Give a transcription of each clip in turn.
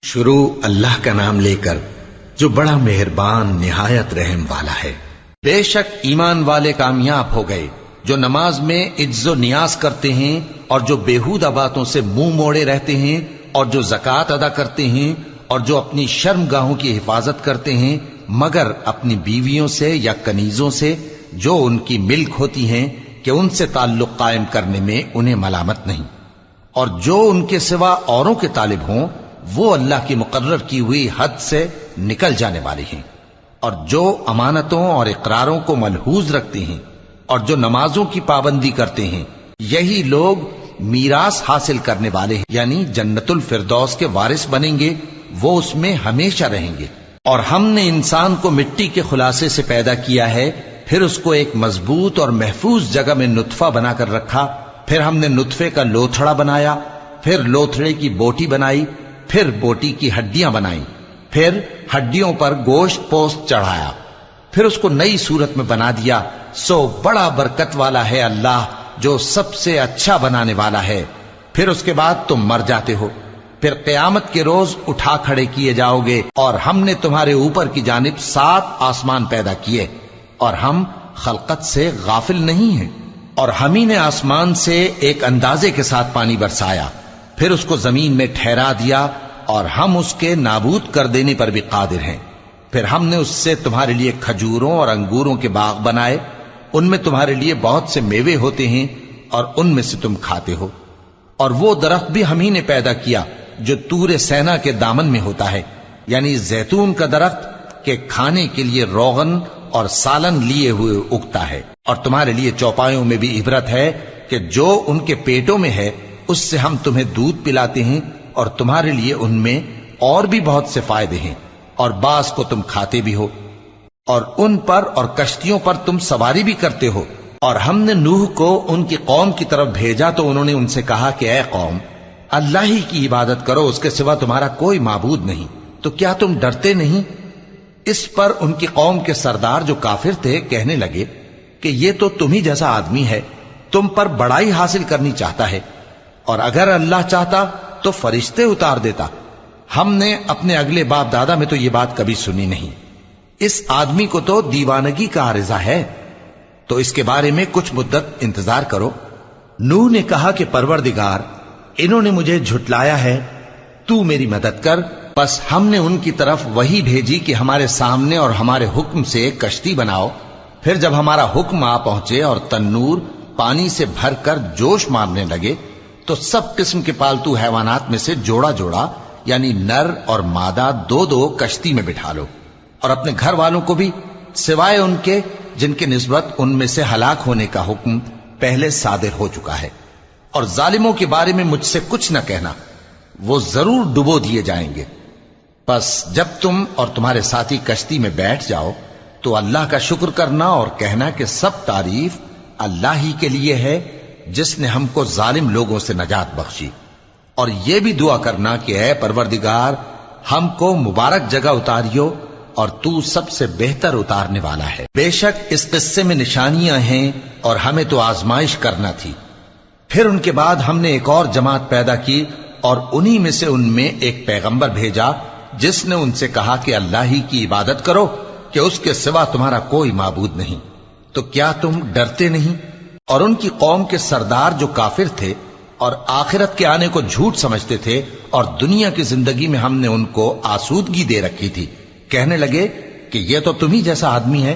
شروع اللہ کا نام لے کر جو بڑا مہربان نہایت رحم والا ہے۔ بے شک ایمان والے کامیاب ہو گئے جو نماز میں عجز و نیاز کرتے ہیں اور جو بیہودہ باتوں سے منہ موڑے رہتے ہیں اور جو زکوٰۃ ادا کرتے ہیں اور جو اپنی شرم گاہوں کی حفاظت کرتے ہیں مگر اپنی بیویوں سے یا کنیزوں سے جو ان کی ملک ہوتی ہیں کہ ان سے تعلق قائم کرنے میں انہیں ملامت نہیں، اور جو ان کے سوا اوروں کے طالب ہوں وہ اللہ کی مقرر کی ہوئی حد سے نکل جانے والے ہیں، اور جو امانتوں اور اقراروں کو ملحوظ رکھتے ہیں اور جو نمازوں کی پابندی کرتے ہیں یہی لوگ میراث حاصل کرنے والے ہیں، یعنی جنت الفردوس کے وارث بنیں گے، وہ اس میں ہمیشہ رہیں گے۔ اور ہم نے انسان کو مٹی کے خلاصے سے پیدا کیا ہے، پھر اس کو ایک مضبوط اور محفوظ جگہ میں نطفہ بنا کر رکھا، پھر ہم نے نطفے کا لوتھڑا بنایا، پھر لوتھڑے کی بوٹی بنائی، پھر بوٹی کی ہڈیاں بنائیں، پھر ہڈیوں پر گوشت پوست چڑھایا، پھر اس کو نئی صورت میں بنا دیا۔ سو بڑا برکت والا ہے اللہ جو سب سے اچھا بنانے والا ہے۔ پھر اس کے بعد تم مر جاتے ہو، پھر قیامت کے روز اٹھا کھڑے کیے جاؤ گے، اور ہم نے تمہارے اوپر کی جانب 7 آسمان پیدا کیے، اور ہم خلقت سے غافل نہیں ہیں۔ اور ہم ہی نے آسمان سے ایک اندازے کے ساتھ پانی برسایا، پھر اس کو زمین میں ٹھہرا دیا، اور ہم اس کے نابود کر دینے پر بھی قادر ہیں۔ پھر ہم نے اس سے تمہارے لیے کھجوروں اور انگوروں کے باغ بنائے، ان میں تمہارے لیے بہت سے میوے ہوتے ہیں اور ان میں سے تم کھاتے ہو۔ اور وہ درخت بھی ہم ہی نے پیدا کیا جو طور سینا کے دامن میں ہوتا ہے، یعنی زیتون کا درخت کہ کھانے کے لیے روغن اور سالن لیے ہوئے اگتا ہے۔ اور تمہارے لیے چوپایوں میں بھی عبرت ہے کہ جو ان کے پیٹوں میں ہے اس سے ہم تمہیں دودھ پلاتے ہیں، اور تمہارے لیے ان میں اور بھی بہت سے فائدے ہیں، اور بعض کو تم کھاتے بھی ہو، اور ان پر اور کشتیوں پر تم سواری بھی کرتے ہو۔ اور ہم نے نوح کو ان کی قوم کی طرف بھیجا تو انہوں نے ان سے کہا کہ اے قوم، اللہ ہی کی عبادت کرو، اس کے سوا تمہارا کوئی معبود نہیں، تو کیا تم ڈرتے نہیں؟ اس پر ان کی قوم کے سردار جو کافر تھے کہنے لگے کہ یہ تو تم ہی جیسا آدمی ہے، تم پر بڑائی حاصل کرنی چاہتا ہے، اور اگر اللہ چاہتا تو فرشتے اتار دیتا۔ ہم نے اپنے اگلے باپ دادا میں تو یہ بات کبھی سنی نہیں، اس آدمی کو تو دیوانگی کا عارضہ ہے، تو اس کے بارے میں کچھ مدت انتظار کرو۔ نوح نے کہا کہ پروردگار، انہوں نے مجھے جھٹلایا ہے، تو میری مدد کر۔ بس ہم نے ان کی طرف وحی بھیجی کہ ہمارے سامنے اور ہمارے حکم سے ایک کشتی بناؤ۔ پھر جب ہمارا حکم آ پہنچے اور تنور پانی سے بھر کر جوش مارنے لگے تو سب قسم کے پالتو حیوانات میں سے جوڑا جوڑا یعنی نر اور مادہ 2 کشتی میں بٹھا لو، اور اپنے گھر والوں کو بھی سوائے ان کے جن کے نسبت ان میں سے ہلاک ہونے کا حکم پہلے صادر ہو چکا ہے۔ اور ظالموں کے بارے میں مجھ سے کچھ نہ کہنا، وہ ضرور ڈبو دیے جائیں گے۔ بس جب تم اور تمہارے ساتھی کشتی میں بیٹھ جاؤ تو اللہ کا شکر کرنا اور کہنا کہ سب تعریف اللہ ہی کے لیے ہے جس نے ہم کو ظالم لوگوں سے نجات بخشی۔ اور یہ بھی دعا کرنا کہ اے پروردگار، ہم کو مبارک جگہ اتاریو، اور تو سب سے بہتر اتارنے والا ہے۔ بے شک اس قصے میں نشانیاں ہیں اور ہمیں تو آزمائش کرنا تھی۔ پھر ان کے بعد ہم نے ایک اور جماعت پیدا کی، اور انہی میں سے ان میں ایک پیغمبر بھیجا جس نے ان سے کہا کہ اللہ ہی کی عبادت کرو کہ اس کے سوا تمہارا کوئی معبود نہیں، تو کیا تم ڈرتے نہیں؟ اور ان کی قوم کے سردار جو کافر تھے اور آخرت کے آنے کو جھوٹ سمجھتے تھے، اور دنیا کی زندگی میں ہم نے ان کو آسودگی دے رکھی تھی، کہنے لگے کہ یہ تو تم ہی جیسا آدمی ہے،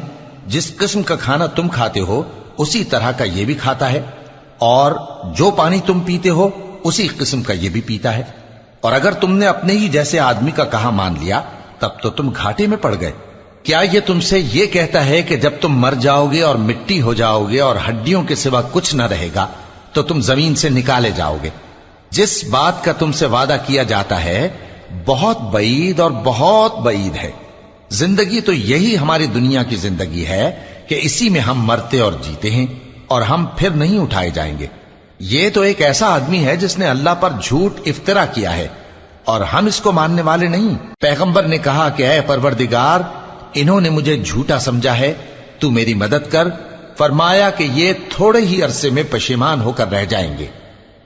جس قسم کا کھانا تم کھاتے ہو اسی طرح کا یہ بھی کھاتا ہے، اور جو پانی تم پیتے ہو اسی قسم کا یہ بھی پیتا ہے، اور اگر تم نے اپنے ہی جیسے آدمی کا کہا مان لیا تب تو تم گھاٹے میں پڑ گئے۔ کیا یہ تم سے یہ کہتا ہے کہ جب تم مر جاؤ گے اور مٹی ہو جاؤ گے اور ہڈیوں کے سوا کچھ نہ رہے گا تو تم زمین سے نکالے جاؤ گے؟ جس بات کا تم سے وعدہ کیا جاتا ہے بہت بعید اور بہت بعید ہے۔ زندگی تو یہی ہماری دنیا کی زندگی ہے کہ اسی میں ہم مرتے اور جیتے ہیں، اور ہم پھر نہیں اٹھائے جائیں گے۔ یہ تو ایک ایسا آدمی ہے جس نے اللہ پر جھوٹ افطرا کیا ہے، اور ہم اس کو ماننے والے نہیں۔ پیغمبر نے کہا کہ اے پروردگار، انہوں نے مجھے جھوٹا سمجھا ہے، تو میری مدد کر۔ فرمایا کہ یہ تھوڑے ہی عرصے میں پشیمان ہو کر رہ جائیں گے،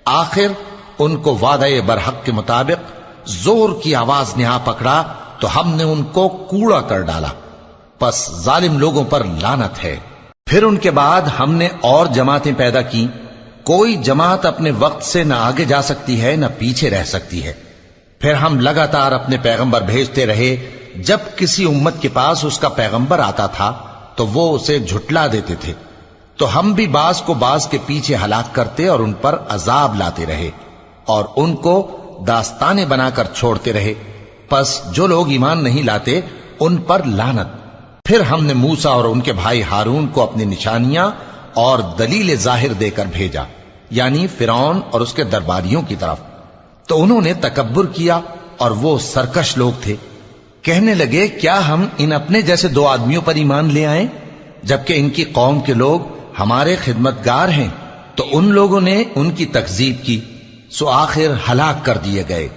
آخر ان کو وعدہ برحق کے مطابق زور کی آواز نے آ پکڑا تو ہم نے ان کو کوڑا کر ڈالا، پس ظالم لوگوں پر لعنت ہے۔ پھر ان کے بعد ہم نے اور جماعتیں پیدا کی، کوئی جماعت اپنے وقت سے نہ آگے جا سکتی ہے نہ پیچھے رہ سکتی ہے۔ پھر ہم لگاتار اپنے پیغمبر بھیجتے رہے، جب کسی امت کے پاس اس کا پیغمبر آتا تھا تو وہ اسے جھٹلا دیتے تھے، تو ہم بھی بعض کو بعض کے پیچھے ہلاک کرتے اور ان پر عذاب لاتے رہے اور ان کو داستانیں بنا کر چھوڑتے رہے۔ پس جو لوگ ایمان نہیں لاتے ان پر لعنت۔ پھر ہم نے موسیٰ اور ان کے بھائی ہارون کو اپنی نشانیاں اور دلیل ظاہر دے کر بھیجا، یعنی فرعون اور اس کے درباریوں کی طرف، تو انہوں نے تکبر کیا اور وہ سرکش لوگ تھے۔ کہنے لگے کیا ہم ان اپنے جیسے دو آدمیوں پر ایمان لے آئیں جبکہ ان کی قوم کے لوگ ہمارے خدمتگار ہیں؟ تو ان لوگوں نے ان کی تکذیب کی، سو آخر ہلاک کر دیے گئے۔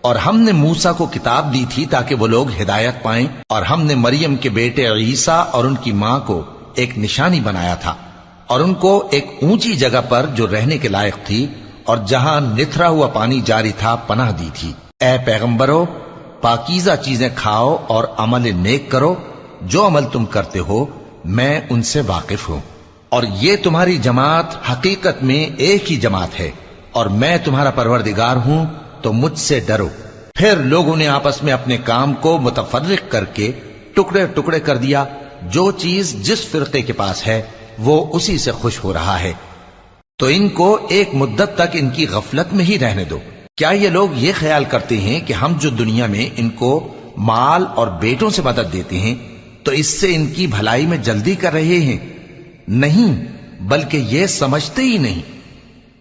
اور ہم نے موسیٰ کو کتاب دی تھی تاکہ وہ لوگ ہدایت پائیں، اور ہم نے مریم کے بیٹے عیسیٰ اور ان کی ماں کو ایک نشانی بنایا تھا اور ان کو ایک اونچی جگہ پر جو رہنے کے لائق تھی اور جہاں نتھرا ہوا پانی جاری تھا پناہ دی تھی۔ اے پیغمبرو، پاکیزہ چیزیں کھاؤ اور عمل نیک کرو، جو عمل تم کرتے ہو میں ان سے واقف ہوں، اور یہ تمہاری جماعت حقیقت میں ایک ہی جماعت ہے، اور میں تمہارا پروردگار ہوں تو مجھ سے ڈرو۔ پھر لوگوں نے آپس میں اپنے کام کو متفرق کر کے ٹکڑے ٹکڑے کر دیا، جو چیز جس فرقے کے پاس ہے وہ اسی سے خوش ہو رہا ہے، تو ان کو ایک مدت تک ان کی غفلت میں ہی رہنے دو۔ کیا یہ لوگ یہ خیال کرتے ہیں کہ ہم جو دنیا میں ان کو مال اور بیٹوں سے مدد دیتے ہیں تو اس سے ان کی بھلائی میں جلدی کر رہے ہیں؟ نہیں، بلکہ یہ سمجھتے ہی نہیں۔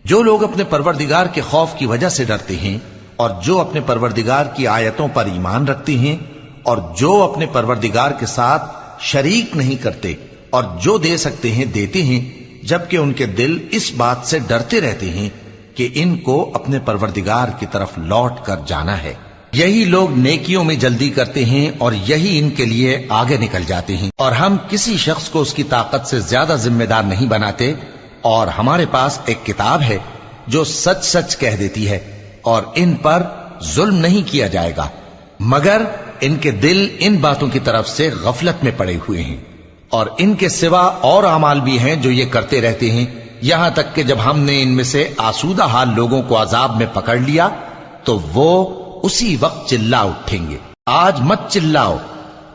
جو لوگ اپنے پروردگار کے خوف کی وجہ سے ڈرتے ہیں اور جو اپنے پروردگار کی آیتوں پر ایمان رکھتے ہیں اور جو اپنے پروردگار کے ساتھ شریک نہیں کرتے اور جو دے سکتے ہیں دیتے ہیں، جبکہ ان کے دل اس بات سے ڈرتے رہتے ہیں کہ ان کو اپنے پروردگار کی طرف لوٹ کر جانا ہے، یہی لوگ نیکیوں میں جلدی کرتے ہیں اور یہی ان کے لیے آگے نکل جاتے ہیں۔ اور ہم کسی شخص کو اس کی طاقت سے زیادہ ذمہ دار نہیں بناتے، اور ہمارے پاس ایک کتاب ہے جو سچ سچ کہہ دیتی ہے، اور ان پر ظلم نہیں کیا جائے گا، مگر ان کے دل ان باتوں کی طرف سے غفلت میں پڑے ہوئے ہیں۔ اور ان کے سوا اور اعمال بھی ہیں جو یہ کرتے رہتے ہیں، یہاں تک کہ جب ہم نے ان میں سے آسودہ حال لوگوں کو عذاب میں پکڑ لیا تو وہ اسی وقت چلا اٹھیں گے۔ آج مت چلاؤ،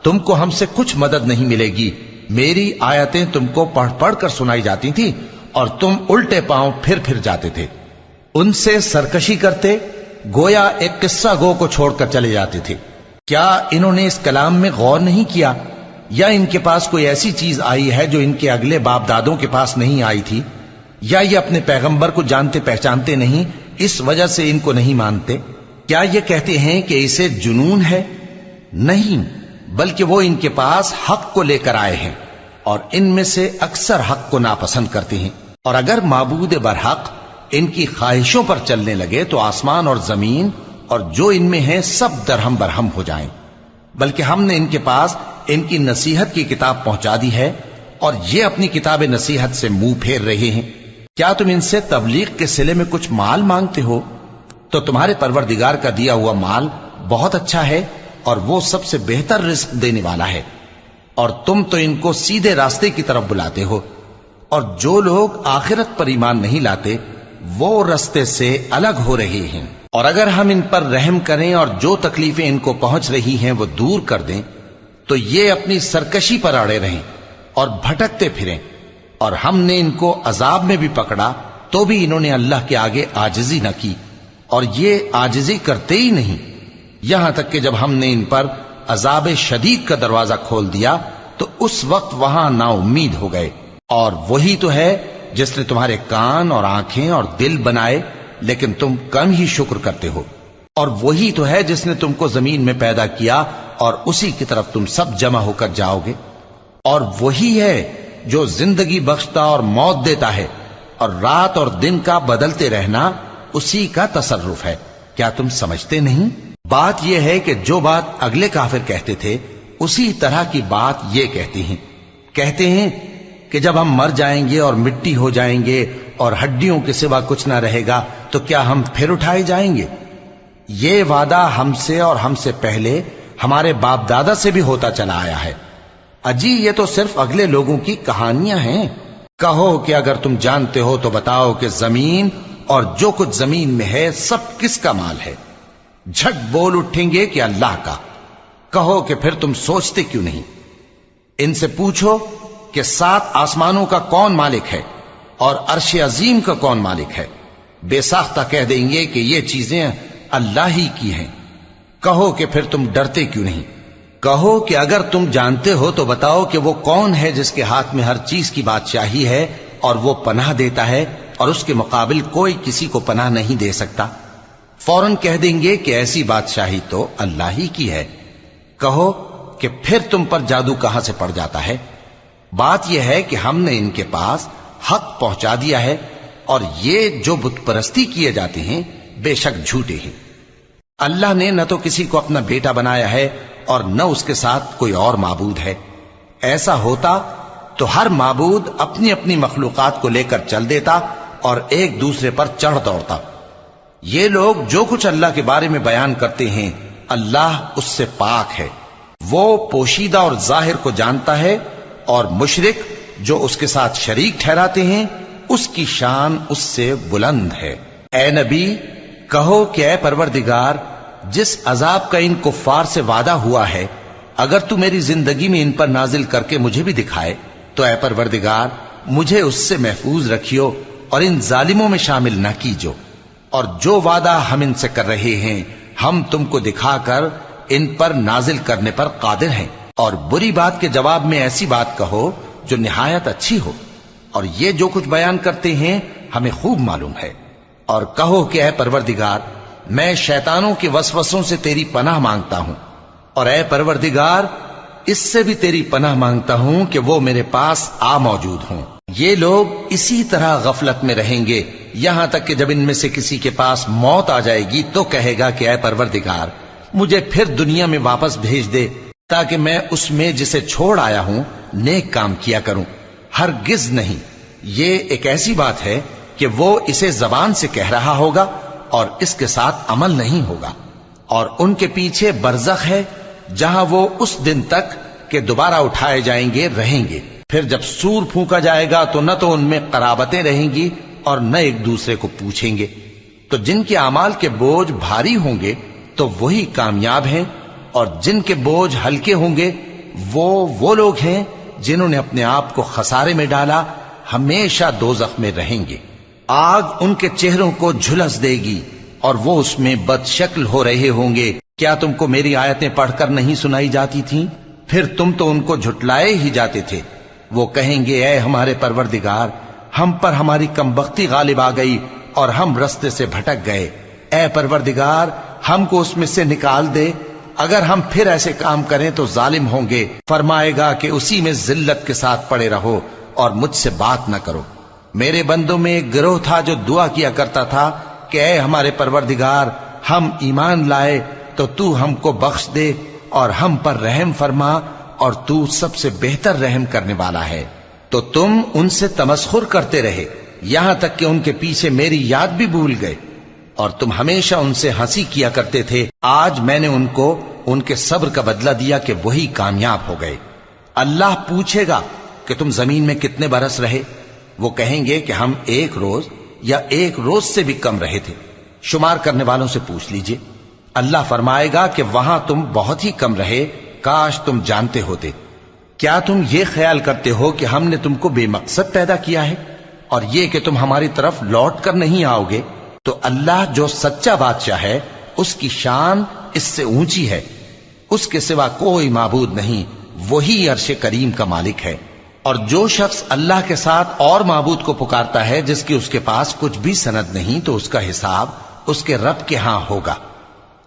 تم کو ہم سے کچھ مدد نہیں ملے گی، میری آیتیں تم کو پڑھ پڑھ کر سنائی جاتی تھی اور تم الٹے پاؤں پھر جاتے تھے، ان سے سرکشی کرتے، گویا ایک قصہ گو کو چھوڑ کر چلے جاتے تھے۔ کیا انہوں نے اس کلام میں غور نہیں کیا، یا ان کے پاس کوئی ایسی چیز آئی ہے جو ان کے اگلے باپ دادوں کے پاس نہیں آئی تھی، یا یہ اپنے پیغمبر کو جانتے پہچانتے نہیں اس وجہ سے ان کو نہیں مانتے؟ کیا یہ کہتے ہیں کہ اسے جنون ہے؟ نہیں، بلکہ وہ ان کے پاس حق کو لے کر آئے ہیں، اور ان میں سے اکثر حق کو ناپسند کرتے ہیں۔ اور اگر معبود برحق ان کی خواہشوں پر چلنے لگے تو آسمان اور زمین اور جو ان میں ہے سب درہم برہم ہو جائیں۔ بلکہ ہم نے ان کے پاس ان کی نصیحت کی کتاب پہنچا دی ہے، اور یہ اپنی کتاب نصیحت سے منہ پھیر رہے ہیں۔ کیا تم ان سے تبلیغ کے صلے میں کچھ مال مانگتے ہو؟ تو تمہارے پروردگار کا دیا ہوا مال بہت اچھا ہے، اور وہ سب سے بہتر رزق دینے والا ہے، اور تم تو ان کو سیدھے راستے کی طرف بلاتے ہو۔ اور جو لوگ آخرت پر ایمان نہیں لاتے وہ راستے سے الگ ہو رہے ہیں۔ اور اگر ہم ان پر رحم کریں اور جو تکلیفیں ان کو پہنچ رہی ہیں وہ دور کر دیں تو یہ اپنی سرکشی پر اڑے رہیں اور بھٹکتے پھریں، اور ہم نے ان کو عذاب میں بھی پکڑا تو بھی انہوں نے اللہ کے آگے عاجزی نہ کی، اور یہ عاجزی کرتے ہی نہیں، یہاں تک کہ جب ہم نے ان پر عذاب شدید کا دروازہ کھول دیا تو اس وقت وہاں نا امید ہو گئے۔ اور وہی تو ہے جس نے تمہارے کان اور آنکھیں اور دل بنائے، لیکن تم کم ہی شکر کرتے ہو۔ اور وہی تو ہے جس نے تم کو زمین میں پیدا کیا اور اسی کی طرف تم سب جمع ہو کر جاؤ گے۔ اور وہی ہے جو زندگی بخشتا اور موت دیتا ہے، اور رات اور دن کا بدلتے رہنا اسی کا تصرف ہے۔ کیا تم سمجھتے نہیں؟ بات یہ ہے کہ جو بات اگلے کافر کہتے تھے اسی طرح کی بات یہ کہتے ہیں کہ جب ہم مر جائیں گے اور مٹی ہو جائیں گے اور ہڈیوں کے سوا کچھ نہ رہے گا تو کیا ہم پھر اٹھائے جائیں گے؟ یہ وعدہ ہم سے اور ہم سے پہلے ہمارے باپ دادا سے بھی ہوتا چلا آیا ہے۔ اجی یہ تو صرف اگلے لوگوں کی کہانیاں ہیں۔ کہو کہ اگر تم جانتے ہو تو بتاؤ کہ زمین اور جو کچھ زمین میں ہے سب کس کا مال ہے؟ جھٹ بول اٹھیں گے کہ اللہ کا۔ کہو کہ پھر تم سوچتے کیوں نہیں؟ ان سے پوچھو کہ 7 آسمانوں کا کون مالک ہے اور عرش عظیم کا کون مالک ہے؟ بے ساختہ کہہ دیں گے کہ یہ چیزیں اللہ ہی کی ہیں۔ کہو کہ پھر تم ڈرتے کیوں نہیں؟ کہو کہ اگر تم جانتے ہو تو بتاؤ کہ وہ کون ہے جس کے ہاتھ میں ہر چیز کی بادشاہی ہے اور وہ پناہ دیتا ہے اور اس کے مقابل کوئی کسی کو پناہ نہیں دے سکتا؟ فوراً کہہ دیں گے کہ ایسی بادشاہی تو اللہ ہی کی ہے۔ کہو کہ پھر تم پر جادو کہاں سے پڑ جاتا ہے؟ بات یہ ہے کہ ہم نے ان کے پاس حق پہنچا دیا ہے اور یہ جو بت پرستی کیے جاتے ہیں بے شک جھوٹے ہیں۔ اللہ نے نہ تو کسی کو اپنا بیٹا بنایا ہے اور نہ اس کے ساتھ کوئی اور معبود ہے۔ ایسا ہوتا تو ہر معبود اپنی اپنی مخلوقات کو لے کر چل دیتا اور ایک دوسرے پر چڑھ دوڑتا۔ یہ لوگ جو کچھ اللہ کے بارے میں بیان کرتے ہیں اللہ اس سے پاک ہے، وہ پوشیدہ اور ظاہر کو جانتا ہے، اور مشرک جو اس کے ساتھ شریک ٹھہراتے ہیں اس کی شان اس سے بلند ہے۔ اے نبی کہو کہ اے پروردگار، جس عذاب کا ان کفار سے وعدہ ہوا ہے اگر تو میری زندگی میں ان پر نازل کر کے مجھے بھی دکھائے تو اے پروردگار مجھے اس سے محفوظ رکھیو اور ان ظالموں میں شامل نہ کیجو، اور جو وعدہ ہم ان سے کر رہے ہیں ہم تم کو دکھا کر ان پر نازل کرنے پر قادر ہیں۔ اور بری بات کے جواب میں ایسی بات کہو جو نہایت اچھی ہو، اور یہ جو کچھ بیان کرتے ہیں ہمیں خوب معلوم ہے۔ اور کہو کہ اے پروردگار میں شیطانوں کے وسوسوں سے تیری پناہ مانگتا ہوں، اور اے پروردگار اس سے بھی تیری پناہ مانگتا ہوں کہ وہ میرے پاس آ موجود ہوں۔ یہ لوگ اسی طرح غفلت میں رہیں گے یہاں تک کہ جب ان میں سے کسی کے پاس موت آ جائے گی تو کہے گا کہ اے پروردگار مجھے پھر دنیا میں واپس بھیج دے تاکہ میں اس میں جسے چھوڑ آیا ہوں نیک کام کیا کروں۔ ہرگز نہیں، یہ ایک ایسی بات ہے کہ وہ اسے زبان سے کہہ رہا ہوگا اور اس کے ساتھ عمل نہیں ہوگا، اور ان کے پیچھے برزخ ہے جہاں وہ اس دن تک کہ دوبارہ اٹھائے جائیں گے رہیں گے۔ پھر جب سور پھونکا جائے گا تو نہ تو ان میں قرابتیں رہیں گی اور نہ ایک دوسرے کو پوچھیں گے۔ تو جن کے اعمال کے بوجھ بھاری ہوں گے تو وہی کامیاب ہیں، اور جن کے بوجھ ہلکے ہوں گے وہ لوگ ہیں جنہوں نے اپنے آپ کو خسارے میں ڈالا، ہمیشہ دوزخ میں رہیں گے۔ آگ ان کے چہروں کو جھلس دے گی اور وہ اس میں بد شکل ہو رہے ہوں گے۔ کیا تم کو میری آیتیں پڑھ کر نہیں سنائی جاتی تھیں؟ پھر تم تو ان کو جھٹلائے ہی جاتے تھے۔ وہ کہیں گے اے ہمارے پروردگار ہم پر ہماری کمبختی غالب آ گئی اور ہم رستے سے بھٹک گئے، اے پروردگار ہم کو اس میں سے نکال دے، اگر ہم پھر ایسے کام کریں تو ظالم ہوں گے۔ فرمائے گا کہ اسی میں ذلت کے ساتھ پڑے رہو اور مجھ سے بات نہ کرو۔ میرے بندوں میں ایک گروہ تھا جو دعا کیا کرتا تھا کہ اے ہمارے پروردگار ہم ایمان لائے تو تو ہم کو بخش دے اور ہم پر رحم فرما، اور تو سب سے بہتر رحم کرنے والا ہے۔ تو تم ان سے تمسخر کرتے رہے یہاں تک کہ ان کے پیچھے میری یاد بھی بھول گئے، اور تم ہمیشہ ان سے ہنسی کیا کرتے تھے۔ آج میں نے ان کو ان کے صبر کا بدلہ دیا کہ وہی کامیاب ہو گئے۔ اللہ پوچھے گا کہ تم زمین میں کتنے برس رہے؟ وہ کہیں گے کہ ہم 1 روز یا 1 روز سے بھی کم رہے تھے، شمار کرنے والوں سے پوچھ لیجئے۔ اللہ فرمائے گا کہ وہاں تم بہت ہی کم رہے، کاش تم جانتے ہوتے۔ کیا تم یہ خیال کرتے ہو کہ ہم نے تم کو بے مقصد پیدا کیا ہے اور یہ کہ تم ہماری طرف لوٹ کر نہیں آؤ گے؟ تو اللہ جو سچا بادشاہ ہے اس کی شان اس سے اونچی ہے، اس کے سوا کوئی معبود نہیں، وہی عرش کریم کا مالک ہے۔ اور جو شخص اللہ کے ساتھ اور معبود کو پکارتا ہے جس کی اس کے پاس کچھ بھی سند نہیں تو اس کا حساب اس کے رب کے ہاں ہوگا۔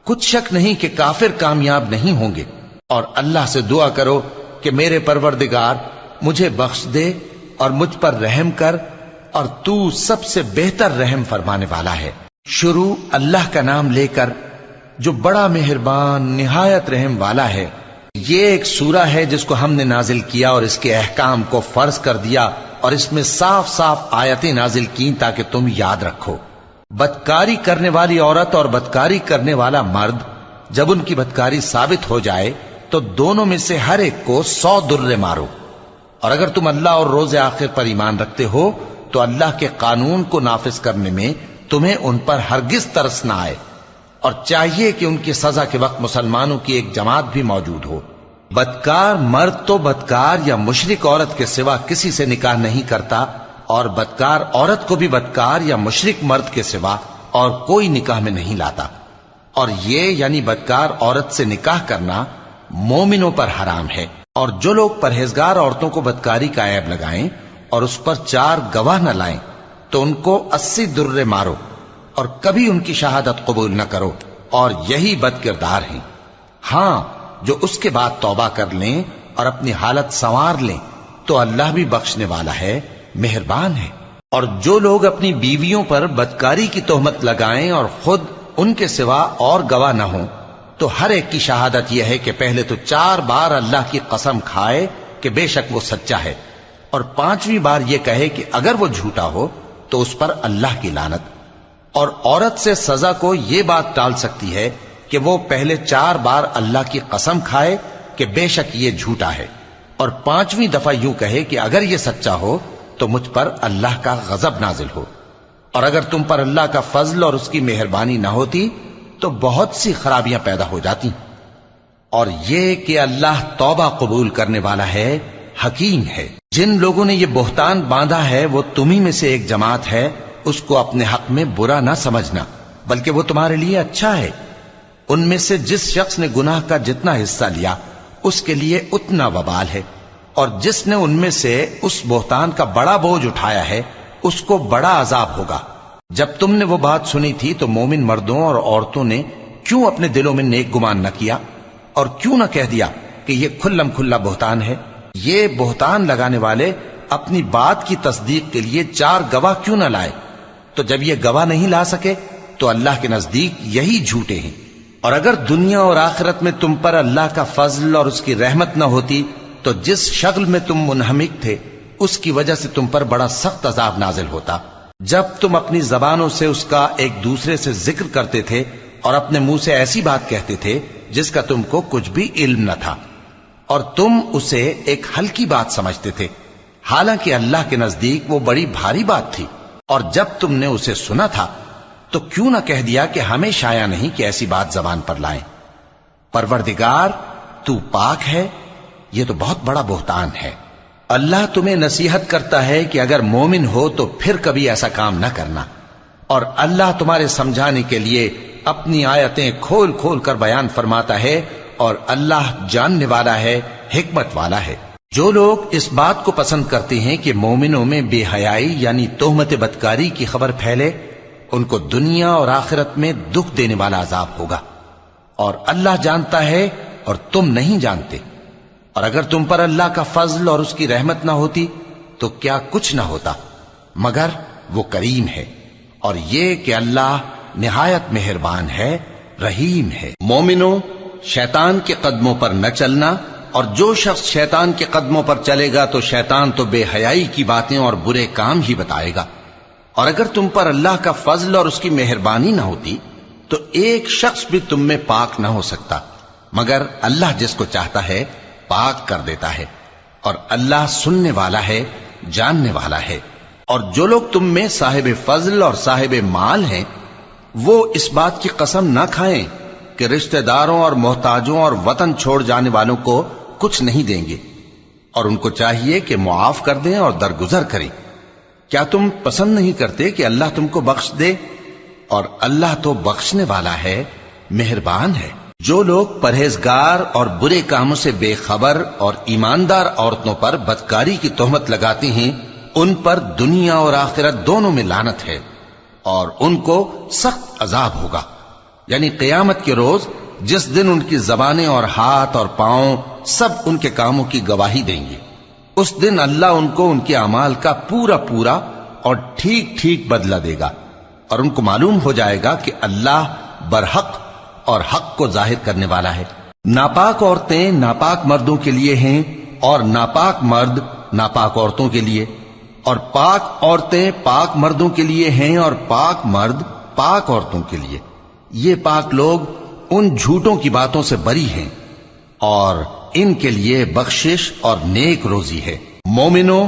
کچھ شک نہیں کہ کافر کامیاب نہیں ہوں گے۔ اور اللہ سے دعا کرو کہ میرے پروردگار مجھے بخش دے اور مجھ پر رحم کر، اور تو سب سے بہتر رحم فرمانے والا ہے۔ شروع اللہ کا نام لے کر جو بڑا مہربان نہایت رحم والا ہے۔ یہ ایک سورہ ہے جس کو ہم نے نازل کیا اور اس کے احکام کو فرض کر دیا، اور اس میں صاف صاف آیتیں نازل کی تاکہ تم یاد رکھو۔ بدکاری کرنے والی عورت اور بدکاری کرنے والا مرد جب ان کی بدکاری ثابت ہو جائے تو دونوں میں سے ہر ایک کو 100 درے مارو. اور اگر تم اللہ اور روز آخر پر ایمان رکھتے ہو تو اللہ کے قانون کو نافذ کرنے میں تمہیں ان پر ہرگز ترس نہ آئے، اور چاہیے کہ ان کی سزا کے وقت مسلمانوں کی ایک جماعت بھی موجود ہو. بدکار مرد تو بدکار یا مشرک عورت کے سوا کسی سے نکاح نہیں کرتا، اور بدکار عورت کو بھی بدکار یا مشرک مرد کے سوا اور کوئی نکاح میں نہیں لاتا. اور یہ یعنی بدکار عورت سے نکاح کرنا مومنوں پر حرام ہے. اور جو لوگ پرہیزگار عورتوں کو بدکاری کا عیب لگائیں اور اس پر 4 گواہ نہ لائیں تو ان کو 80 درے مارو، اور کبھی ان کی شہادت قبول نہ کرو، اور یہی بد کردار ہیں. ہاں، جو اس کے بعد توبہ کر لیں اور اپنی حالت سنوار لیں تو اللہ بھی بخشنے والا ہے، مہربان ہے. اور جو لوگ اپنی بیویوں پر بدکاری کی تہمت لگائیں اور خود ان کے سوا اور گواہ نہ ہوں تو ہر ایک کی شہادت یہ ہے کہ پہلے تو 4 بار اللہ کی قسم کھائے کہ بے شک وہ سچا ہے، اور 5ویں بار یہ کہے کہ اگر وہ جھوٹا ہو تو اس پر اللہ کی لعنت. اور عورت سے سزا کو یہ بات ٹال سکتی ہے کہ وہ پہلے 4 بار اللہ کی قسم کھائے کہ بے شک یہ جھوٹا ہے، اور 5ویں دفعہ یوں کہے کہ اگر یہ سچا ہو تو مجھ پر اللہ کا غضب نازل ہو. اور اگر تم پر اللہ کا فضل اور اس کی مہربانی نہ ہوتی تو بہت سی خرابیاں پیدا ہو جاتی. اور یہ کہ اللہ توبہ قبول کرنے والا ہے، حکیم ہے. جن لوگوں نے یہ بہتان باندھا ہے وہ تمہیں میں سے ایک جماعت ہے، اس کو اپنے حق میں برا نہ سمجھنا، بلکہ وہ تمہارے لیے اچھا ہے. ان میں سے جس شخص نے گناہ کا جتنا حصہ لیا اس کے لیے اتنا وبال ہے، اور جس نے ان میں سے اس بہتان کا بڑا بوجھ اٹھایا ہے اس کو بڑا عذاب ہوگا. جب تم نے وہ بات سنی تھی تو مومن مردوں اور عورتوں نے کیوں اپنے دلوں میں نیک گمان نہ کیا، اور کیوں نہ کہہ دیا کہ یہ کھلم کھلا بہتان ہے؟ یہ بہتان لگانے والے اپنی بات کی تصدیق کے لیے 4 گواہ کیوں نہ لائے؟ تو جب یہ گواہ نہیں لا سکے تو اللہ کے نزدیک یہی جھوٹے ہیں. اور اگر دنیا اور آخرت میں تم پر اللہ کا فضل اور اس کی رحمت نہ ہوتی تو جس شغل میں تم منہمک تھے اس کی وجہ سے تم پر بڑا سخت عذاب نازل ہوتا. جب تم اپنی زبانوں سے اس کا ایک دوسرے سے ذکر کرتے تھے اور اپنے منہ سے ایسی بات کہتے تھے جس کا تم کو کچھ بھی علم نہ تھا، اور تم اسے ایک ہلکی بات سمجھتے تھے، حالانکہ اللہ کے نزدیک وہ بڑی بھاری بات تھی. اور جب تم نے اسے سنا تھا تو کیوں نہ کہہ دیا کہ ہمیں شایع نہیں کہ ایسی بات زبان پر لائیں؟ پروردگار تو پاک ہے، یہ تو بہت بڑا بہتان ہے. اللہ تمہیں نصیحت کرتا ہے کہ اگر مومن ہو تو پھر کبھی ایسا کام نہ کرنا، اور اللہ تمہارے سمجھانے کے لیے اپنی آیتیں کھول کھول کر بیان فرماتا ہے، اور اللہ جاننے والا ہے، حکمت والا ہے. جو لوگ اس بات کو پسند کرتے ہیں کہ مومنوں میں بے حیائی یعنی تہمت بدکاری کی خبر پھیلے، ان کو دنیا اور آخرت میں دکھ دینے والا عذاب ہوگا. اور اللہ جانتا ہے اور تم نہیں جانتے. اور اگر تم پر اللہ کا فضل اور اس کی رحمت نہ ہوتی تو کیا کچھ نہ ہوتا، مگر وہ کریم ہے. اور یہ کہ اللہ نہایت مہربان ہے، رحیم ہے. مومنوں، شیطان کے قدموں پر نہ چلنا، اور جو شخص شیطان کے قدموں پر چلے گا تو شیطان تو بے حیائی کی باتیں اور برے کام ہی بتائے گا. اور اگر تم پر اللہ کا فضل اور اس کی مہربانی نہ ہوتی تو ایک شخص بھی تم میں پاک نہ ہو سکتا، مگر اللہ جس کو چاہتا ہے پاک کر دیتا ہے. اور اللہ سننے والا ہے، جاننے والا ہے. اور جو لوگ تم میں صاحب فضل اور صاحب مال ہیں وہ اس بات کی قسم نہ کھائیں کہ رشتہ داروں اور محتاجوں اور وطن چھوڑ جانے والوں کو کچھ نہیں دیں گے، اور ان کو چاہیے کہ معاف کر دیں اور درگزر کریں. کیا تم پسند نہیں کرتے کہ اللہ تم کو بخش دے؟ اور اللہ تو بخشنے والا ہے، مہربان ہے. جو لوگ پرہیزگار اور برے کاموں سے بے خبر اور ایماندار عورتوں پر بدکاری کی تہمت لگاتے ہیں ان پر دنیا اور آخرت دونوں میں لعنت ہے، اور ان کو سخت عذاب ہوگا. یعنی قیامت کے روز جس دن ان کی زبانیں اور ہاتھ اور پاؤں سب ان کے کاموں کی گواہی دیں گے، اس دن اللہ ان کو ان کے اعمال کا پورا پورا اور ٹھیک ٹھیک بدلہ دے گا، اور ان کو معلوم ہو جائے گا کہ اللہ برحق اور حق کو ظاہر کرنے والا ہے. ناپاک عورتیں ناپاک مردوں کے لیے ہیں، اور ناپاک مرد ناپاک عورتوں کے لیے، اور پاک عورتیں پاک مردوں کے لیے ہیں، اور پاک مرد پاک عورتوں کے لیے، یہ پاک لوگ ان جھوٹوں کی باتوں سے بری ہیں اور ان کے لیے بخشش اور نیک روزی ہے۔ مومنوں،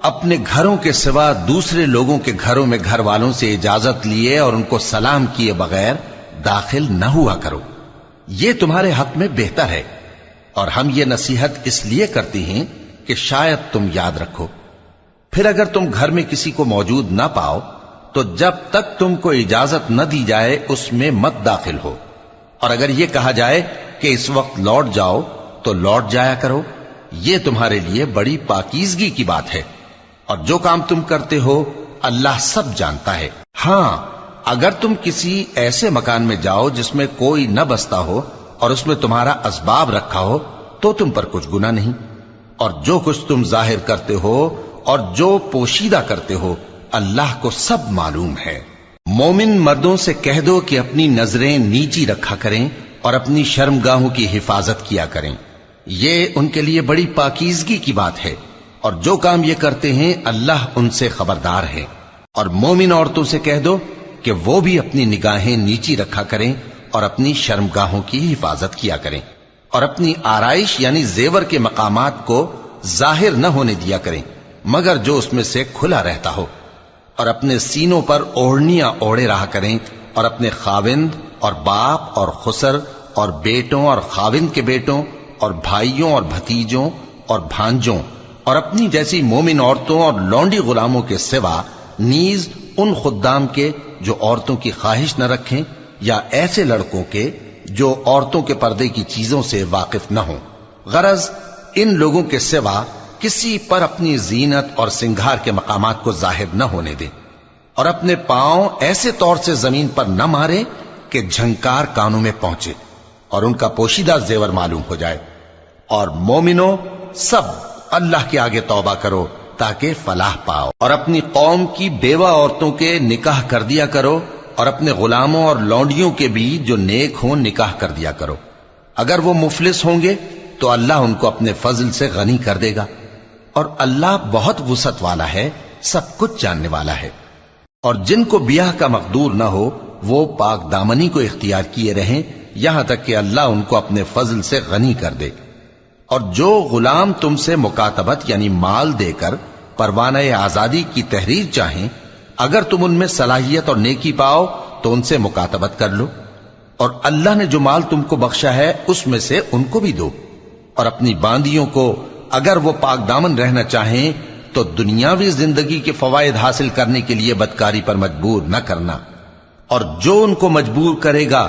اپنے گھروں کے سوا دوسرے لوگوں کے گھروں میں گھر والوں سے اجازت لیے اور ان کو سلام کیے بغیر داخل نہ ہوا کرو، یہ تمہارے حق میں بہتر ہے، اور ہم یہ نصیحت اس لیے کرتے ہیں کہ شاید تم یاد رکھو۔ پھر اگر تم گھر میں کسی کو موجود نہ پاؤ تو جب تک تم کو اجازت نہ دی جائے اس میں مت داخل ہو، اور اگر یہ کہا جائے کہ اس وقت لوٹ جاؤ تو لوٹ جایا کرو، یہ تمہارے لیے بڑی پاکیزگی کی بات ہے، اور جو کام تم کرتے ہو اللہ سب جانتا ہے۔ ہاں، اگر تم کسی ایسے مکان میں جاؤ جس میں کوئی نہ بستا ہو اور اس میں تمہارا اسباب رکھا ہو تو تم پر کچھ گناہ نہیں، اور جو کچھ تم ظاہر کرتے ہو اور جو پوشیدہ کرتے ہو اللہ کو سب معلوم ہے۔ مومن مردوں سے کہہ دو کہ اپنی نظریں نیچی رکھا کریں اور اپنی شرمگاہوں کی حفاظت کیا کریں، یہ ان کے لیے بڑی پاکیزگی کی بات ہے، اور جو کام یہ کرتے ہیں اللہ ان سے خبردار ہے۔ اور مومن عورتوں سے کہہ دو کہ وہ بھی اپنی نگاہیں نیچی رکھا کریں اور اپنی شرمگاہوں کی حفاظت کیا کریں، اور اپنی آرائش یعنی زیور کے مقامات کو ظاہر نہ ہونے دیا کریں مگر جو اس میں سے کھلا رہتا ہو، اور اپنے سینوں پر اوڑھنیاں اوڑھے رہا کریں، اور اپنے خاوند اور باپ اور خسر اور بیٹوں اور خاوند کے بیٹوں اور بھائیوں اور بھتیجوں اور بھانجوں اور اپنی جیسی مومن عورتوں اور لونڈی غلاموں کے سوا نیز ان خدام کے جو عورتوں کی خواہش نہ رکھیں، یا ایسے لڑکوں کے جو عورتوں کے پردے کی چیزوں سے واقف نہ ہوں۔ غرض ان لوگوں کے سوا کسی پر اپنی زینت اور سنگھار کے مقامات کو ظاہر نہ ہونے دیں، اور اپنے پاؤں ایسے طور سے زمین پر نہ مارے کہ جھنکار کانوں میں پہنچے اور ان کا پوشیدہ زیور معلوم ہو جائے۔ اور مومنوں، سب اللہ کے آگے توبہ کرو تاکہ فلاح پاؤ، اور اپنی قوم کی بیوہ عورتوں کے نکاح کر دیا کرو، اور اپنے غلاموں اور لونڈیوں کے بھی جو نیک ہوں نکاح کر دیا کرو۔ اگر وہ مفلس ہوں گے تو اللہ ان کو اپنے فضل سے غنی کر دے گا، اور اللہ بہت وسعت والا ہے، سب کچھ جاننے والا ہے۔ اور جن کو بیاہ کا مقدور نہ ہو وہ پاک دامنی کو اختیار کیے رہیں یہاں تک کہ اللہ ان کو اپنے فضل سے غنی کر دے۔ اور جو غلام تم سے مکاتبت یعنی مال دے کر پروانہ آزادی کی تحریر چاہیں، اگر تم ان میں صلاحیت اور نیکی پاؤ تو ان سے مکاتبت کر لو، اور اللہ نے جو مال تم کو بخشا ہے اس میں سے ان کو بھی دو۔ اور اپنی باندیوں کو اگر وہ پاک دامن رہنا چاہیں تو دنیاوی زندگی کے فوائد حاصل کرنے کے لیے بدکاری پر مجبور نہ کرنا، اور جو ان کو مجبور کرے گا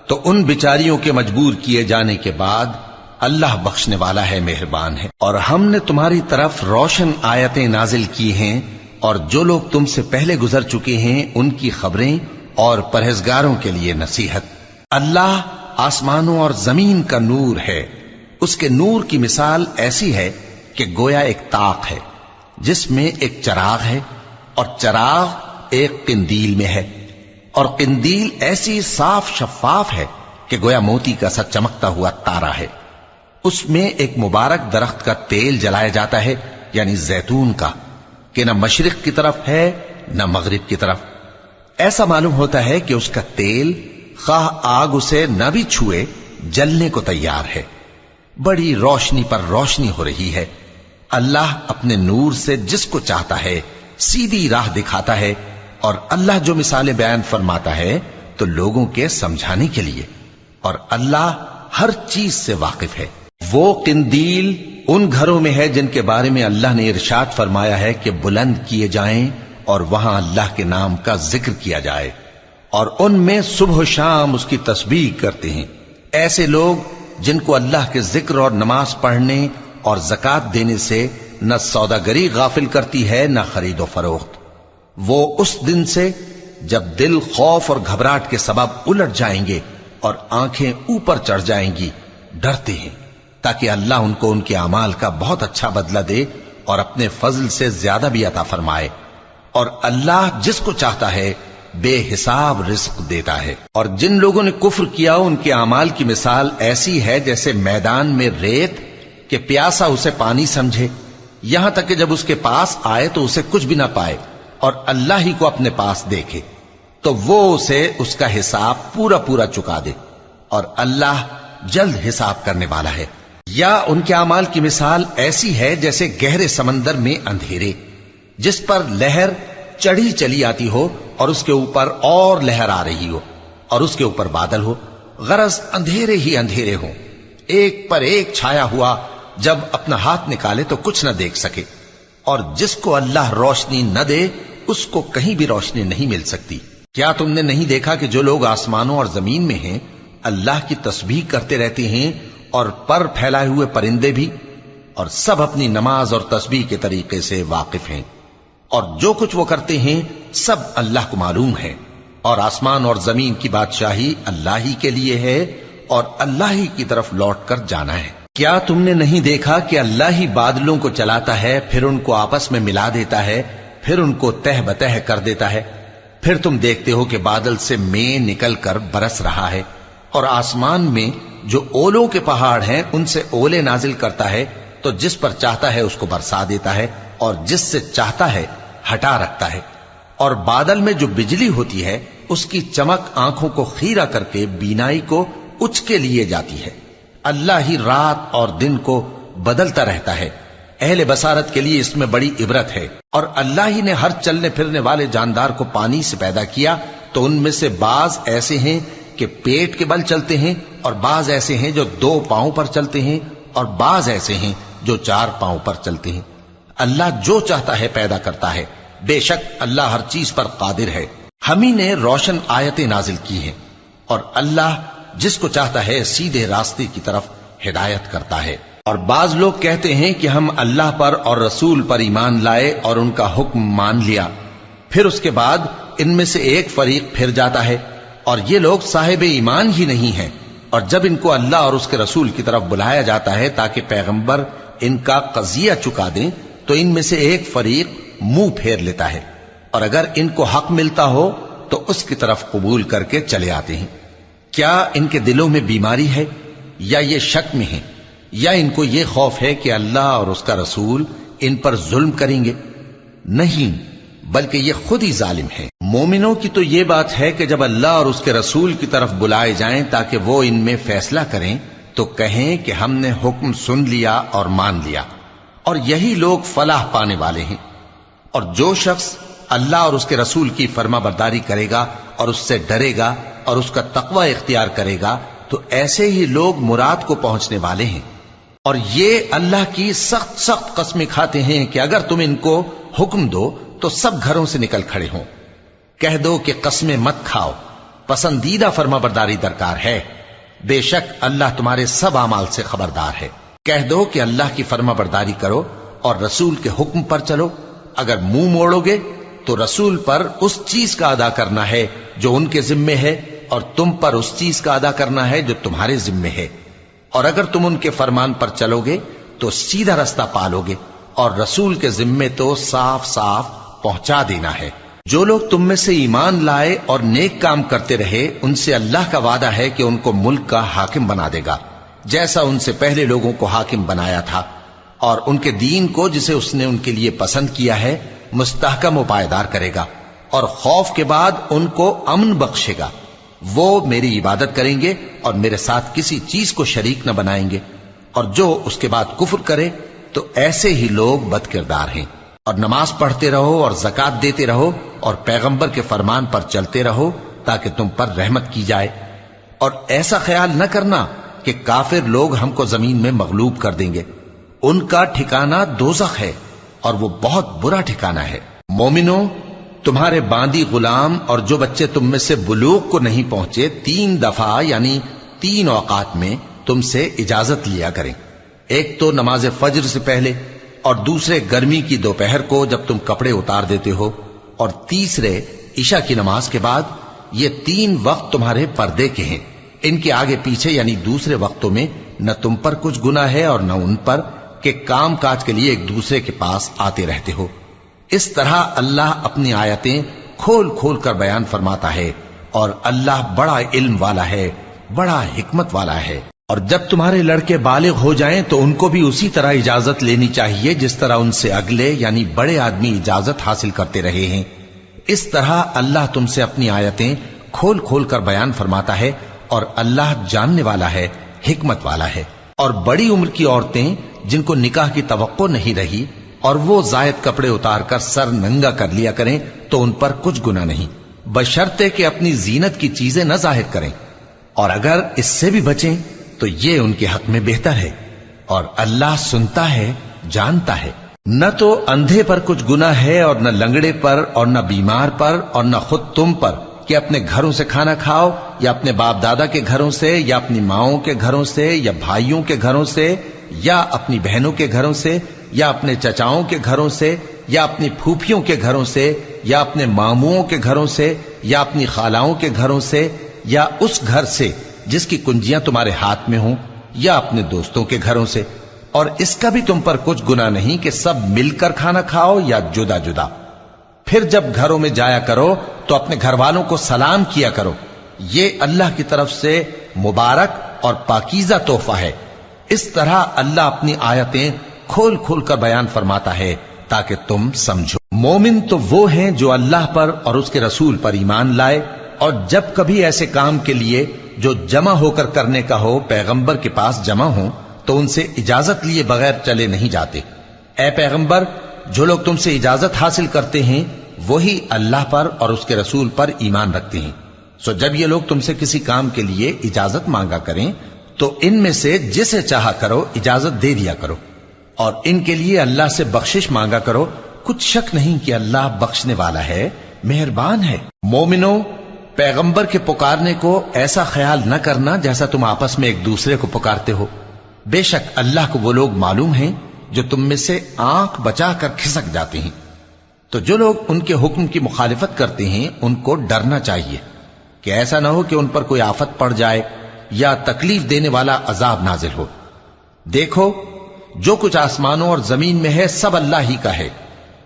تو ان بیچاریوں کے مجبور کیے جانے کے بعد اللہ بخشنے والا ہے، مہربان ہے۔ اور ہم نے تمہاری طرف روشن آیتیں نازل کی ہیں، اور جو لوگ تم سے پہلے گزر چکے ہیں ان کی خبریں اور پرہیزگاروں کے لیے نصیحت۔ اللہ آسمانوں اور زمین کا نور ہے، اس کے نور کی مثال ایسی ہے کہ گویا ایک طاق ہے جس میں ایک چراغ ہے، اور چراغ ایک قندیل میں ہے، اور قندیل ایسی صاف شفاف ہے کہ گویا موتی کا سا چمکتا ہوا تارا ہے۔ اس میں ایک مبارک درخت کا تیل جلایا جاتا ہے یعنی زیتون کا، کہ نہ مشرق کی طرف ہے نہ مغرب کی طرف۔ ایسا معلوم ہوتا ہے کہ اس کا تیل خواہ آگ اسے نہ بھی چھوئے جلنے کو تیار ہے، بڑی روشنی پر روشنی ہو رہی ہے۔ اللہ اپنے نور سے جس کو چاہتا ہے سیدھی راہ دکھاتا ہے، اور اللہ جو مثالیں بیان فرماتا ہے تو لوگوں کے سمجھانے کے لیے، اور اللہ ہر چیز سے واقف ہے۔ وہ قندیل ان گھروں میں ہے جن کے بارے میں اللہ نے ارشاد فرمایا ہے کہ بلند کیے جائیں اور وہاں اللہ کے نام کا ذکر کیا جائے، اور ان میں صبح و شام اس کی تسبیح کرتے ہیں۔ ایسے لوگ جن کو اللہ کے ذکر اور نماز پڑھنے اور زکوٰۃ دینے سے نہ سوداگری غافل کرتی ہے نہ خرید و فروخت، وہ اس دن سے جب دل خوف اور گھبراہٹ کے سبب الٹ جائیں گے اور آنکھیں اوپر چڑھ جائیں گی ڈرتے ہیں، تاکہ اللہ ان کو ان کے اعمال کا بہت اچھا بدلہ دے اور اپنے فضل سے زیادہ بھی عطا فرمائے۔ اور اللہ جس کو چاہتا ہے بے حساب رزق دیتا ہے۔ اور جن لوگوں نے کفر کیا ان کے اعمال کی مثال ایسی ہے جیسے میدان میں ریت کہ پیاسا اسے پانی سمجھے، یہاں تک کہ جب اس کے پاس آئے تو اسے کچھ بھی نہ پائے، اور اللہ ہی کو اپنے پاس دیکھے۔ تو وہ اسے اس کا حساب پورا پورا چکا دے، اور اللہ جلد حساب کرنے والا ہے۔ یا ان کے اعمال کی مثال ایسی ہے جیسے گہرے سمندر میں اندھیرے، جس پر لہر چڑھی چلی آتی ہو اور اس کے اوپر اور لہر آ رہی ہو اور اس کے اوپر بادل ہو، غرض اندھیرے ہی اندھیرے ہوں، ایک پر ایک چھایا ہوا، جب اپنا ہاتھ نکالے تو کچھ نہ دیکھ سکے، اور جس کو اللہ روشنی نہ دے اس کو کہیں بھی روشنی نہیں مل سکتی۔ کیا تم نے نہیں دیکھا کہ جو لوگ آسمانوں اور زمین میں ہیں اللہ کی تسبیح کرتے رہتے ہیں، اور پر پھیلائے ہوئے پرندے بھی، اور سب اپنی نماز اور تسبیح کے طریقے سے واقف ہیں، اور جو کچھ وہ کرتے ہیں سب اللہ کو معلوم ہے، اور آسمان اور زمین کی بادشاہی اللہ ہی کے لیے ہے، اور اللہ ہی کی طرف لوٹ کر جانا ہے۔ کیا تم نے نہیں دیکھا کہ اللہ ہی بادلوں کو چلاتا ہے، پھر ان کو آپس میں ملا دیتا ہے، پھر ان کو تہ بتہ کر دیتا ہے، پھر تم دیکھتے ہو کہ بادل سے مے نکل کر برس رہا ہے، اور آسمان میں جو اولوں کے پہاڑ ہیں ان سے اولے نازل کرتا ہے، تو جس پر چاہتا ہے اس کو برسا دیتا ہے، اور جس سے چاہتا ہے ہٹا رکھتا ہے۔ اور بادل میں جو بجلی ہوتی ہے اس کی چمک آنکھوں کو خیرہ کر کے بینائی کو اچکے لیے جاتی ہے۔ اللہ ہی رات اور دن کو بدلتا رہتا ہے، اہل بصارت کے لیے اس میں بڑی عبرت ہے۔ اور اللہ ہی نے ہر چلنے پھرنے والے جاندار کو پانی سے پیدا کیا، تو ان میں سے بعض ایسے ہیں کہ پیٹ کے بل چلتے ہیں، اور بعض ایسے ہیں جو 2 پاؤں پر چلتے ہیں، اور بعض ایسے ہیں جو 4 پاؤں پر چلتے ہیں۔ اللہ جو چاہتا ہے پیدا کرتا ہے، بے شک اللہ ہر چیز پر قادر ہے۔ ہم ہی نے روشن آیتیں نازل کی ہیں، اور اللہ جس کو چاہتا ہے سیدھے راستے کی طرف ہدایت کرتا ہے۔ اور بعض لوگ کہتے ہیں کہ ہم اللہ پر اور رسول پر ایمان لائے اور ان کا حکم مان لیا، پھر اس کے بعد ان میں سے ایک فریق پھر جاتا ہے، اور یہ لوگ صاحب ایمان ہی نہیں ہیں، اور جب ان کو اللہ اور اس کے رسول کی طرف بلایا جاتا ہے تاکہ پیغمبر ان کا قضیہ چکا دیں، تو ان میں سے ایک فریق منہ پھیر لیتا ہے، اور اگر ان کو حق ملتا ہو تو اس کی طرف قبول کر کے چلے آتے ہیں۔ کیا ان کے دلوں میں بیماری ہے، یا یہ شک میں ہیں، یا ان کو یہ خوف ہے کہ اللہ اور اس کا رسول ان پر ظلم کریں گے؟ نہیں، بلکہ یہ خود ہی ظالم ہیں۔ مومنوں کی تو یہ بات ہے کہ جب اللہ اور اس کے رسول کی طرف بلائے جائیں تاکہ وہ ان میں فیصلہ کریں، تو کہیں کہ ہم نے حکم سن لیا اور مان لیا، اور یہی لوگ فلاح پانے والے ہیں۔ اور جو شخص اللہ اور اس کے رسول کی فرما برداری کرے گا اور اس سے ڈرے گا اور اس کا تقوی اختیار کرے گا، تو ایسے ہی لوگ مراد کو پہنچنے والے ہیں۔ اور یہ اللہ کی سخت سخت قسمیں کھاتے ہیں کہ اگر تم ان کو حکم دو تو سب گھروں سے نکل کھڑے ہوں۔ کہہ دو کہ قسمیں مت کھاؤ، پسندیدہ فرما برداری درکار ہے، بے شک اللہ تمہارے سب اعمال سے خبردار ہے۔ کہہ دو کہ اللہ کی فرما برداری کرو اور رسول کے حکم پر چلو، اگر منہ موڑو گے تو رسول پر اس چیز کا ادا کرنا ہے جو ان کے ذمے ہے، اور تم پر اس چیز کا ادا کرنا ہے جو تمہارے ذمے ہے، اور اگر تم ان کے فرمان پر چلو گے تو سیدھا رستہ پالو گے، اور رسول کے ذمے تو صاف صاف پہنچا دینا ہے۔ جو لوگ تم میں سے ایمان لائے اور نیک کام کرتے رہے، ان سے اللہ کا وعدہ ہے کہ ان کو ملک کا حاکم بنا دے گا، جیسا ان سے پہلے لوگوں کو حاکم بنایا تھا، اور ان کے دین کو جسے اس نے ان کے لیے پسند کیا ہے مستحکم و پائیدار کرے گا، اور خوف کے بعد ان کو امن بخشے گا۔ وہ میری عبادت کریں گے اور میرے ساتھ کسی چیز کو شریک نہ بنائیں گے، اور جو اس کے بعد کفر کرے تو ایسے ہی لوگ بد کردار ہیں۔ اور نماز پڑھتے رہو اور زکوٰۃ دیتے رہو اور پیغمبر کے فرمان پر چلتے رہو تاکہ تم پر رحمت کی جائے، اور ایسا خیال نہ کرنا کہ کافر لوگ ہم کو زمین میں مغلوب کر دیں گے، ان کا ٹھکانہ دوزخ ہے اور وہ بہت برا ٹھکانہ ہے۔ مومنوں، تمہارے باندی غلام اور جو بچے تم میں سے بلوغ کو نہیں پہنچے 3 دفعہ یعنی 3 اوقات میں تم سے اجازت لیا کریں، ایک تو نماز فجر سے پہلے، اور دوسرے گرمی کی دوپہر کو جب تم کپڑے اتار دیتے ہو، اور تیسرے عشاء کی نماز کے بعد۔ یہ 3 وقت تمہارے پردے کے ہیں، ان کے آگے پیچھے یعنی دوسرے وقتوں میں نہ تم پر کچھ گناہ ہے اور نہ ان پر، کہ کام کاج کے لیے ایک دوسرے کے پاس آتے رہتے ہو۔ اس طرح اللہ اپنی آیتیں کھول کھول کر بیان فرماتا ہے، اور اللہ بڑا علم والا ہے، بڑا حکمت والا ہے۔ اور جب تمہارے لڑکے بالغ ہو جائیں تو ان کو بھی اسی طرح اجازت لینی چاہیے جس طرح ان سے اگلے یعنی بڑے آدمی اجازت حاصل کرتے رہے ہیں۔ اس طرح اللہ تم سے اپنی آیتیں کھول کھول کر بیان فرماتا ہے، اور اللہ جاننے والا ہے، حکمت والا ہے۔ اور بڑی عمر کی عورتیں جن کو نکاح کی توقع نہیں رہی اور وہ زائد کپڑے اتار کر سر ننگا کر لیا کریں تو ان پر کچھ گناہ نہیں، بشرطے کہ اپنی زینت کی چیزیں نہ ظاہر کریں، اور اگر اس سے بھی بچیں تو یہ ان کے حق میں بہتر ہے، اور اللہ سنتا ہے، جانتا ہے۔ نہ تو اندھے پر کچھ گناہ ہے، اور نہ لنگڑے پر، اور نہ بیمار پر، اور نہ خود تم پر کہ اپنے گھروں سے کھانا کھاؤ، یا اپنے باپ دادا کے گھروں سے، یا اپنی ماؤں کے گھروں سے، یا بھائیوں کے گھروں سے، یا اپنی بہنوں کے گھروں سے، یا اپنے چچاؤں کے گھروں سے، یا اپنی پھوپھیوں کے گھروں سے، یا اپنے ماموؤں کے گھروں سے، یا اپنی خالاؤں کے گھروں سے، یا اس گھر سے جس کی کنجیاں تمہارے ہاتھ میں ہوں، یا اپنے دوستوں کے گھروں سے۔ اور اس کا بھی تم پر کچھ گناہ نہیں کہ سب مل کر کھانا کھاؤ یا جدا جدا۔ پھر جب گھروں میں جایا کرو تو اپنے گھر والوں کو سلام کیا کرو، یہ اللہ کی طرف سے مبارک اور پاکیزہ تحفہ ہے۔ اس طرح اللہ اپنی آیتیں کھول کھول کر بیان فرماتا ہے تاکہ تم سمجھو۔ مومن تو وہ ہیں جو اللہ پر اور اس کے رسول پر ایمان لائے، اور جب کبھی ایسے کام کے لیے جو جمع ہو کر کرنے کا ہو پیغمبر کے پاس جمع ہوں تو ان سے اجازت لیے بغیر چلے نہیں جاتے۔ اے پیغمبر، جو لوگ تم سے اجازت حاصل کرتے ہیں وہی اللہ پر اور اس کے رسول پر ایمان رکھتے ہیں، سو جب یہ لوگ تم سے کسی کام کے لیے اجازت مانگا کریں تو ان میں سے جسے چاہا کرو اجازت دے دیا کرو، اور ان کے لیے اللہ سے بخشش مانگا کرو، کچھ شک نہیں کہ اللہ بخشنے والا ہے، مہربان ہے۔ مومنو، پیغمبر کے پکارنے کو ایسا خیال نہ کرنا جیسا تم آپس میں ایک دوسرے کو پکارتے ہو، بے شک اللہ کو وہ لوگ معلوم ہیں جو تم میں سے آنکھ بچا کر کھسک جاتے ہیں۔ تو جو لوگ ان کے حکم کی مخالفت کرتے ہیں ان کو ڈرنا چاہیے کہ ایسا نہ ہو کہ ان پر کوئی آفت پڑ جائے یا تکلیف دینے والا عذاب نازل ہو۔ دیکھو، جو کچھ آسمانوں اور زمین میں ہے سب اللہ ہی کا ہے،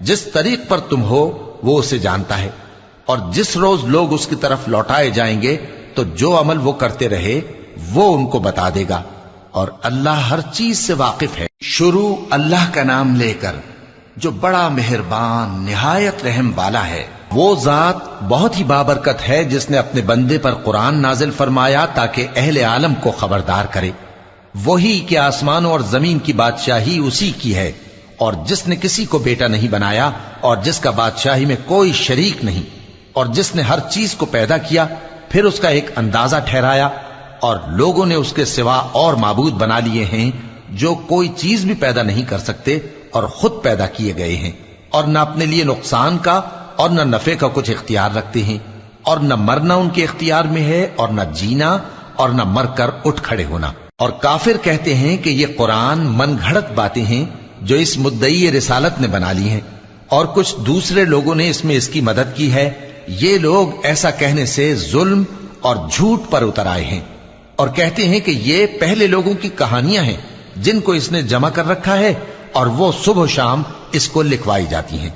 جس طریق پر تم ہو وہ اسے جانتا ہے، اور جس روز لوگ اس کی طرف لوٹائے جائیں گے تو جو عمل وہ کرتے رہے وہ ان کو بتا دے گا، اور اللہ ہر چیز سے واقف ہے۔ شروع اللہ کا نام لے کر جو بڑا مہربان نہایت رحم والا ہے۔ وہ ذات بہت ہی بابرکت ہے جس نے اپنے بندے پر قرآن نازل فرمایا تاکہ اہل عالم کو خبردار کرے۔ وہی کہ آسمانوں اور زمین کی بادشاہی اسی کی ہے، اور جس نے کسی کو بیٹا نہیں بنایا، اور جس کا بادشاہی میں کوئی شریک نہیں، اور جس نے ہر چیز کو پیدا کیا پھر اس کا ایک اندازہ ٹھہرایا، اور لوگوں نے اس کے سوا اور معبود بنا لیے ہیں جو کوئی چیز بھی پیدا نہیں کر سکتے اور خود پیدا کیے گئے ہیں، اور نہ اپنے لیے نقصان کا اور نہ نفع کا کچھ اختیار رکھتے ہیں، اور نہ مرنا ان کے اختیار میں ہے اور نہ جینا اور نہ مر کر اٹھ کھڑے ہونا۔ اور کافر کہتے ہیں کہ یہ قرآن من گھڑت باتیں ہیں جو اس مدعی رسالت نے بنا لی ہیں، اور کچھ دوسرے لوگوں نے اس میں اس کی مدد کی ہے۔ یہ لوگ ایسا کہنے سے ظلم اور جھوٹ پر اتر آئے ہیں، اور کہتے ہیں کہ یہ پہلے لوگوں کی کہانیاں ہیں جن کو اس نے جمع کر رکھا ہے، اور وہ صبح و شام اس کو لکھوائی جاتی ہیں۔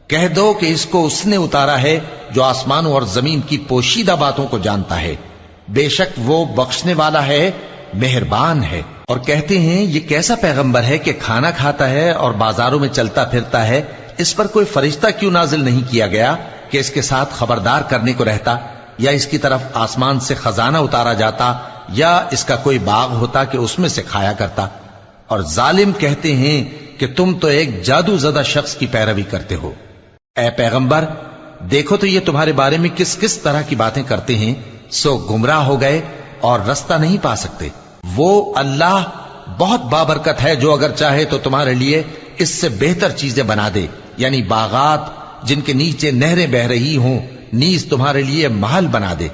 کہہ دو کہ اس کو اس نے اتارا ہے جو آسمانوں اور زمین کی پوشیدہ باتوں کو جانتا ہے، بے شک وہ بخشنے والا ہے، مہربان ہے۔ اور کہتے ہیں یہ کیسا پیغمبر ہے کہ کھانا کھاتا ہے اور بازاروں میں چلتا پھرتا ہے، اس پر کوئی فرشتہ کیوں نازل نہیں کیا گیا کہ اس کے ساتھ خبردار کرنے کو رہتا، یا اس کی طرف آسمان سے خزانہ اتارا جاتا، یا اس کا کوئی باغ ہوتا کہ اس میں سے کھایا کرتا۔ اور ظالم کہتے ہیں کہ تم تو ایک جادو زدہ شخص کی پیروی کرتے ہو۔ اے پیغمبر، دیکھو تو یہ تمہارے بارے میں کس کس طرح کی باتیں کرتے ہیں، سو گمراہ ہو گئے اور رستہ نہیں پا سکتے۔ وہ اللہ بہت بابرکت ہے جو اگر چاہے تو تمہارے لیے اس سے بہتر چیزیں بنا دے، یعنی باغات جن کے نیچے نہریں بہ رہی ہوں، نیز تمہارے لیے محل بنا دے۔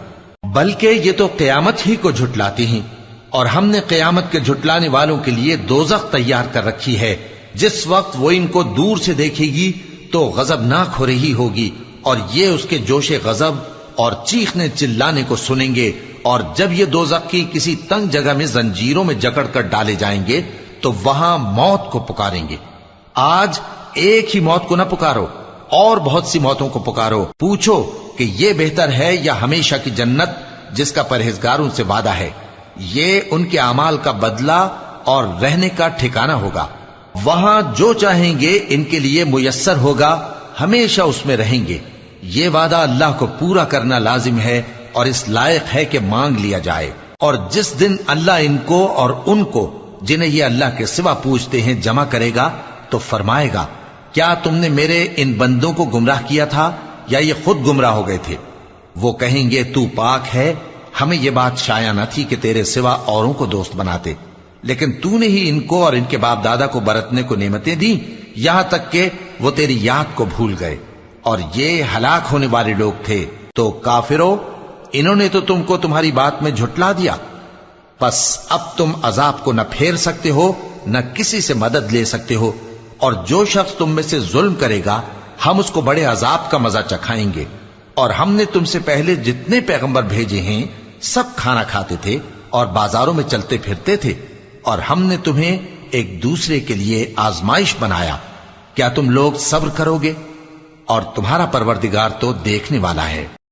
بلکہ یہ تو قیامت ہی کو جھٹلاتے ہیں، اور ہم نے قیامت کے جھٹلانے والوں کے لیے دوزخ تیار کر رکھی ہے، جس وقت وہ ان کو دور سے دیکھے گی تو غضبناک ہو رہی ہوگی، اور یہ اس کے جوش غضب اور چیخنے چلانے کو سنیں گے، اور جب یہ دوزخ کی کسی تنگ جگہ میں زنجیروں میں جکڑ کر ڈالے جائیں گے تو وہاں موت کو پکاریں گے۔ آج ایک ہی موت کو نہ پکارو، اور بہت سی موتوں کو پکارو، پوچھو کہ یہ بہتر ہے یا ہمیشہ کی جنت جس کا پرہیزگاروں سے وعدہ ہے۔ یہ ان کے اعمال کا بدلہ اور رہنے کا ٹھکانہ ہوگا، وہاں جو چاہیں گے ان کے لیے میسر ہوگا، ہمیشہ اس میں رہیں گے۔ یہ وعدہ اللہ کو پورا کرنا لازم ہے اور اس لائق ہے کہ مانگ لیا جائے۔ اور جس دن اللہ ان کو اور ان کو جنہیں یہ اللہ کے سوا پوجتے ہیں جمع کرے گا تو فرمائے گا، کیا تم نے میرے ان بندوں کو گمراہ کیا تھا یا یہ خود گمراہ ہو گئے تھے؟ وہ کہیں گے تو پاک ہے، ہمیں یہ بات شایع نہ تھی کہ تیرے سوا اوروں کو دوست بناتے، لیکن تو نے ہی ان کو اور ان کے باپ دادا کو برتنے کو نعمتیں دی، یہاں تک کہ وہ تیری یاد کو بھول گئے، اور یہ ہلاک ہونے والے لوگ تھے۔ تو کافرو، انہوں نے تو تم کو تمہاری بات میں جھٹلا دیا، پس اب تم عذاب کو نہ پھیر سکتے ہو نہ کسی سے مدد لے سکتے ہو، اور جو شخص تم میں سے ظلم کرے گا ہم اس کو بڑے عذاب کا مزہ چکھائیں گے۔ اور ہم نے تم سے پہلے جتنے پیغمبر بھیجے ہیں سب کھانا کھاتے تھے اور بازاروں میں چلتے پھرتے تھے، اور ہم نے تمہیں ایک دوسرے کے لیے آزمائش بنایا، کیا تم لوگ صبر کرو گے؟ اور تمہارا پروردگار تو دیکھنے والا ہے۔